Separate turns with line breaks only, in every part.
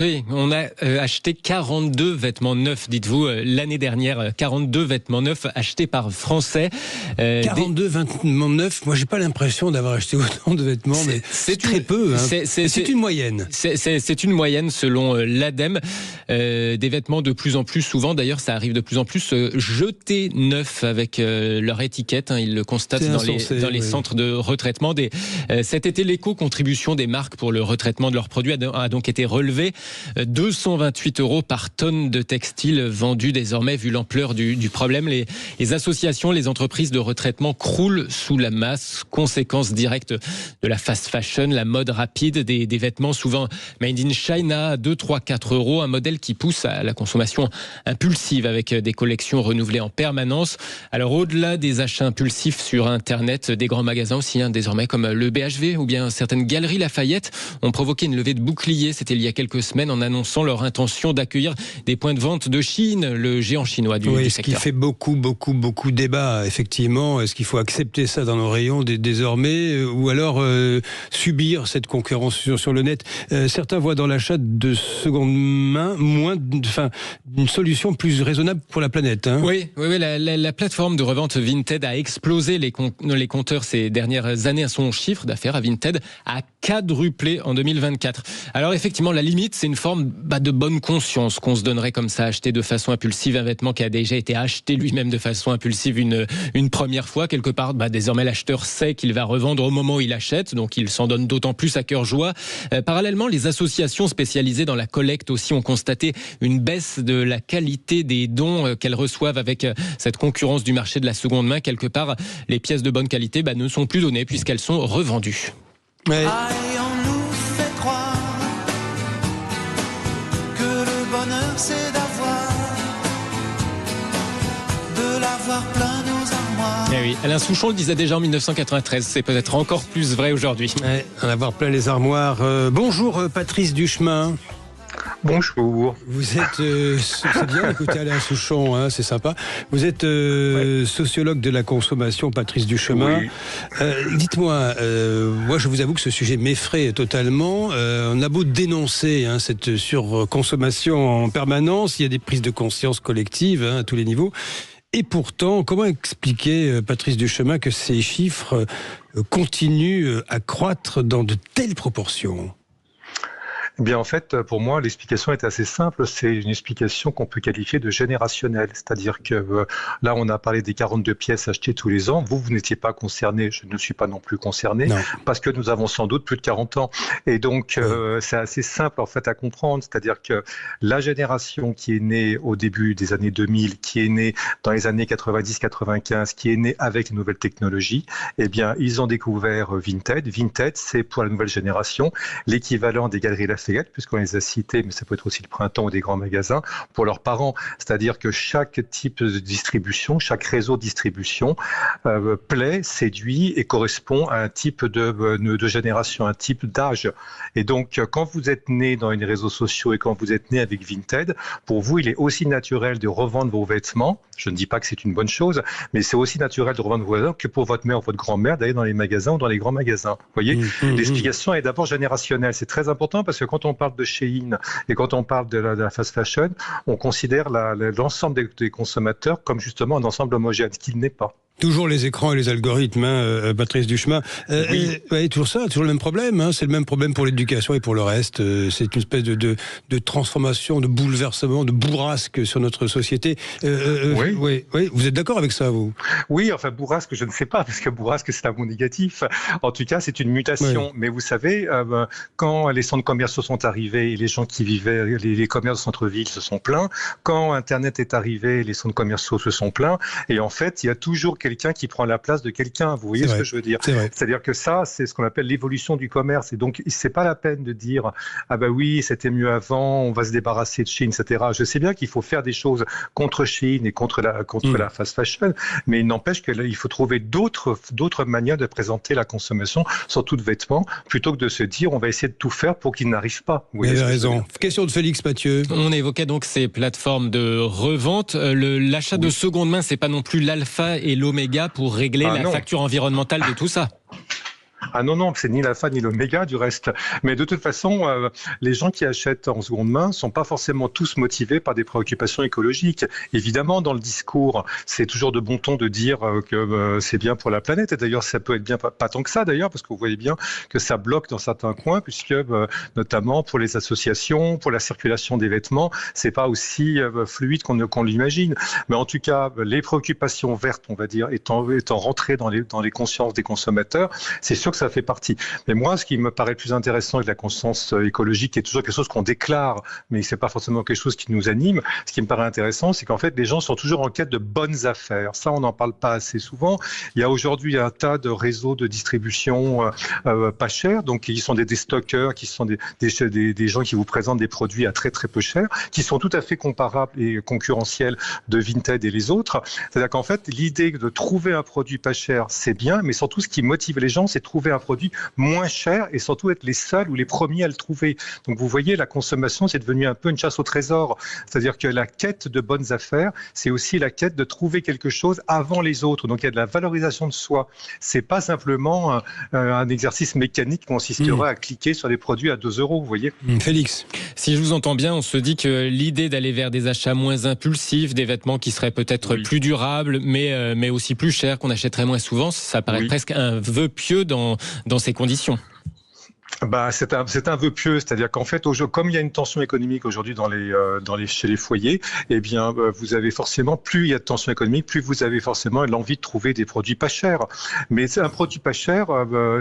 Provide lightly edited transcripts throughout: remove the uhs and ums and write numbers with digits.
Oui, on a acheté 42 vêtements neufs, dites-vous, l'année dernière. 42 vêtements neufs achetés par Français.
42 vêtements neufs, moi j'ai pas l'impression d'avoir acheté autant de vêtements, mais c'est très peu. Hein. C'est une moyenne.
C'est une moyenne selon l'ADEME. Des vêtements de plus en plus souvent, d'ailleurs ça arrive de plus en plus, jetés neufs avec leur étiquette. Hein, ils le constatent dans les centres de retraitement. Cet été, l'éco-contribution des marques pour le retraitement de leurs produits a donc été relevée. 228 € par tonne de textile vendu désormais, vu l'ampleur du problème. Les associations, les entreprises de retraitement croulent sous la masse. Conséquence directe de la fast fashion, la mode rapide, des vêtements souvent made in China, 2, 3, 4 €. Un modèle qui pousse à la consommation impulsive avec des collections renouvelées en permanence. Alors au-delà des achats impulsifs sur Internet, des grands magasins aussi, désormais comme le BHV ou bien certaines galeries Lafayette ont provoqué une levée de boucliers. C'était il y a quelques semaines en annonçant leur intention d'accueillir des points de vente de Chine, le géant chinois du secteur.
Ce qui fait beaucoup débat, effectivement. Est-ce qu'il faut accepter ça dans nos rayons désormais ou alors subir cette concurrence sur le net? Certains voient dans l'achat de seconde main une solution plus raisonnable pour la planète. Hein.
Oui, la plateforme de revente Vinted a explosé les compteurs ces dernières années. Son chiffre d'affaires à Vinted a quadruplé en 2024. Alors effectivement, la limite, c'est une forme de bonne conscience qu'on se donnerait comme ça, acheter de façon impulsive un vêtement qui a déjà été acheté lui-même de façon impulsive une première fois. Quelque part, désormais, l'acheteur sait qu'il va revendre au moment où il achète, donc il s'en donne d'autant plus à cœur joie. Parallèlement, les associations spécialisées dans la collecte aussi ont constaté une baisse de la qualité des dons qu'elles reçoivent avec cette concurrence du marché de la seconde main. Quelque part, les pièces de bonne qualité ne sont plus données puisqu'elles sont revendues.
Ouais.
On nous fait croire que le bonheur c'est d'avoir plein nos armoires.
Eh oui, Alain Souchon le disait déjà en 1993, c'est peut-être encore plus vrai aujourd'hui.
Ouais, en avoir plein les armoires. Bonjour Patrice Duchemin.
Bonjour.
Vous êtes, c'est bien d'écouter Alain Souchon, c'est sympa. Vous êtes sociologue de la consommation, Patrice Duchemin. Oui. Dites-moi, moi je vous avoue que ce sujet m'effraie totalement. On a beau dénoncer cette surconsommation en permanence, il y a des prises de conscience collectives à tous les niveaux. Et pourtant, comment expliquer, Patrice Duchemin, que ces chiffres continuent à croître dans de telles proportions ?
Eh bien, en fait, pour moi, l'explication est assez simple. C'est une explication qu'on peut qualifier de générationnelle. C'est-à-dire que là, on a parlé des 42 pièces achetées tous les ans. Vous n'étiez pas concerné. Je ne suis pas non plus concerné. Non. Parce que nous avons sans doute plus de 40 ans. Et donc, c'est assez simple, en fait, à comprendre. C'est-à-dire que la génération qui est née au début des années 2000, qui est née dans les années 90-95, qui est née avec les nouvelles technologies, eh bien, ils ont découvert Vinted. Vinted, c'est pour la nouvelle génération l'équivalent des galeries Lafayette, puisqu'on les a cités, mais ça peut être aussi le printemps ou des grands magasins, pour leurs parents. C'est-à-dire que chaque type de distribution, chaque réseau de distribution plaît, séduit et correspond à un type de génération, un type d'âge. Et donc, quand vous êtes né dans les réseaux sociaux et quand vous êtes né avec Vinted, pour vous, il est aussi naturel de revendre vos vêtements. Je ne dis pas que c'est une bonne chose, mais c'est aussi naturel de revendre vos vêtements que pour votre mère ou votre grand-mère d'aller dans les magasins ou dans les grands magasins. Vous voyez, l'explication est d'abord générationnelle. C'est très important parce que quand on parle de Shein et quand on parle de la fast fashion, on considère l'ensemble des consommateurs comme justement un ensemble homogène, ce qu'il n'est pas.
Toujours les écrans et les algorithmes, Patrice Duchemin. Oui, toujours ça, toujours le même problème. C'est le même problème pour l'éducation et pour le reste. C'est une espèce de transformation, de bouleversement, de bourrasque sur notre société. Oui. Vous êtes d'accord avec ça, vous ?
Oui, enfin bourrasque, je ne sais pas, parce que bourrasque, c'est un mot négatif. En tout cas, c'est une mutation. Oui. Mais vous savez, quand les centres commerciaux sont arrivés, et les gens qui vivaient, les commerces de centre-ville se sont plaints. Quand Internet est arrivé, les centres commerciaux se sont plaints. Et en fait, il y a toujours quelqu'un qui prend la place de quelqu'un. Vous voyez ce que je veux dire ? C'est-à-dire que ça, c'est ce qu'on appelle l'évolution du commerce. Et donc, c'est pas la peine de dire « Ah ben oui, c'était mieux avant, on va se débarrasser de Chine, etc. » Je sais bien qu'il faut faire des choses contre Chine et contre la fast fashion, mais il n'empêche qu'il faut trouver d'autres manières de présenter la consommation, surtout de vêtements, plutôt que de se dire « On va essayer de tout faire pour qu'il n'arrive pas. »
Vous avez raison. Question de Félix Mathieu.
On évoquait donc ces plateformes de revente. L'achat de seconde main, c'est pas non plus l'alpha et l'oméga pour régler la facture environnementale de tout ça.
Ah non, c'est ni l'alpha ni l'oméga du reste. Mais de toute façon, les gens qui achètent en seconde main sont pas forcément tous motivés par des préoccupations écologiques. Évidemment, dans le discours, c'est toujours de bon ton de dire que c'est bien pour la planète. Et d'ailleurs, ça peut être bien, pas tant que ça d'ailleurs, parce que vous voyez bien que ça bloque dans certains coins, puisque notamment pour les associations, pour la circulation des vêtements, c'est pas aussi fluide qu'on l'imagine. Mais en tout cas, les préoccupations vertes, on va dire, étant rentrées dans les consciences des consommateurs, c'est sûr que ça fait partie. Mais moi, ce qui me paraît plus intéressant avec la conscience écologique, qui est toujours quelque chose qu'on déclare, mais c'est pas forcément quelque chose qui nous anime. Ce qui me paraît intéressant, c'est qu'en fait, les gens sont toujours en quête de bonnes affaires. Ça, on n'en parle pas assez souvent. Il y a aujourd'hui un tas de réseaux de distribution pas chers, donc qui sont des déstockeurs, qui sont des gens qui vous présentent des produits à très très peu cher, qui sont tout à fait comparables et concurrentiels de Vinted et les autres. C'est-à-dire qu'en fait, l'idée de trouver un produit pas cher, c'est bien, mais surtout ce qui motive les gens, c'est de trouver un produit moins cher et surtout être les seuls ou les premiers à le trouver. Donc vous voyez, la consommation, c'est devenu un peu une chasse au trésor. C'est-à-dire que la quête de bonnes affaires, c'est aussi la quête de trouver quelque chose avant les autres. Donc il y a de la valorisation de soi. C'est pas simplement un exercice mécanique qui consisterait à cliquer sur des produits à 2 €, vous voyez.
Félix.
Si je vous entends bien, on se dit que l'idée d'aller vers des achats moins impulsifs, des vêtements qui seraient peut-être plus durables, mais aussi plus chers, qu'on achèterait moins souvent, ça paraît presque un vœu pieux dans ces conditions.
C'est un vœu pieux, c'est-à-dire qu'en fait, comme il y a une tension économique aujourd'hui chez les foyers, eh bien, vous avez forcément, plus il y a de tension économique, plus vous avez forcément l'envie de trouver des produits pas chers. Mais un produit pas cher,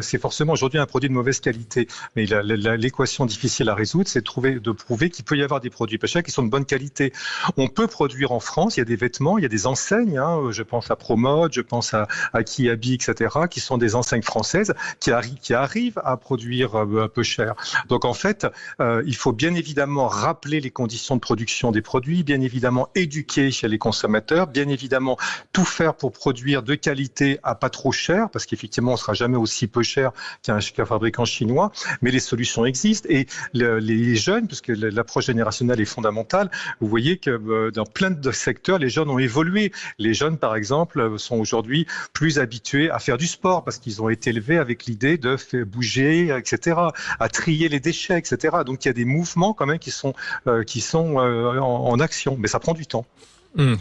c'est forcément aujourd'hui un produit de mauvaise qualité. Mais l'équation difficile à résoudre, c'est de prouver qu'il peut y avoir des produits pas chers qui sont de bonne qualité. On peut produire en France, il y a des vêtements, il y a des enseignes, je pense à ProMode, je pense à Kiabi, etc., qui sont des enseignes françaises qui arrivent à produire un peu cher. Donc en fait, il faut bien évidemment rappeler les conditions de production des produits, bien évidemment éduquer chez les consommateurs, bien évidemment tout faire pour produire de qualité à pas trop cher, parce qu'effectivement on sera jamais aussi peu cher qu'un fabricant chinois, mais les solutions existent et les jeunes, parce que l'approche générationnelle est fondamentale, vous voyez que dans plein de secteurs, les jeunes ont évolué. Les jeunes, par exemple, sont aujourd'hui plus habitués à faire du sport parce qu'ils ont été élevés avec l'idée de faire bouger, etc., à trier les déchets, etc. Donc il y a des mouvements quand même qui sont en action, mais ça prend du temps.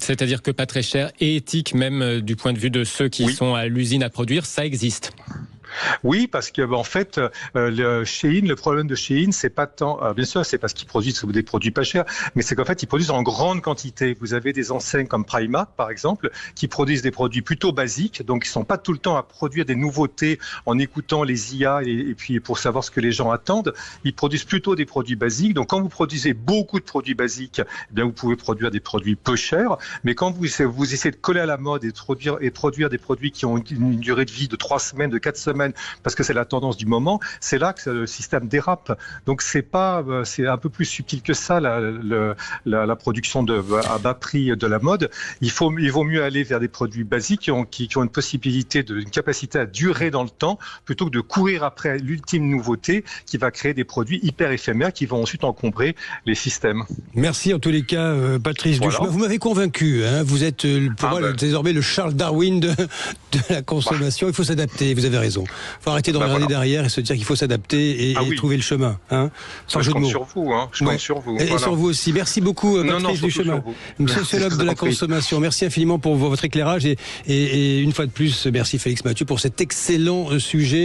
C'est-à-dire que pas très cher et éthique même du point de vue de ceux qui sont à l'usine à produire, ça existe.
Oui, parce que en fait, le problème de Shein, c'est pas tant, bien sûr, c'est parce qu'ils produisent des produits pas chers, mais c'est qu'en fait, ils produisent en grande quantité. Vous avez des enseignes comme Primark, par exemple, qui produisent des produits plutôt basiques, donc ils sont pas tout le temps à produire des nouveautés en écoutant les IA et puis pour savoir ce que les gens attendent. Ils produisent plutôt des produits basiques. Donc quand vous produisez beaucoup de produits basiques, eh bien vous pouvez produire des produits peu chers, mais quand vous essayez de coller à la mode et de produire des produits qui ont une durée de vie de 3 semaines, de 4 semaines, parce que c'est la tendance du moment, c'est là que le système dérape. Donc c'est un peu plus subtil que ça, la production à bas prix de la mode. Il vaut mieux aller vers des produits basiques qui ont une capacité à durer dans le temps, plutôt que de courir après l'ultime nouveauté qui va créer des produits hyper éphémères qui vont ensuite encombrer les systèmes.
Merci en tous les cas, Patrice Duchemin. Vous m'avez convaincu. Vous êtes pour moi désormais le Charles Darwin de la consommation. Il faut s'adapter. Vous avez raison. Il faut arrêter de regarder derrière et se dire qu'il faut s'adapter et trouver le chemin. Sans jeu de mots.
Je compte sur vous.
Et sur vous aussi. Merci beaucoup, Patrice Duchemin, sociologue de la consommation. Merci infiniment pour votre éclairage et une fois de plus, merci Félix Mathieu pour cet excellent sujet.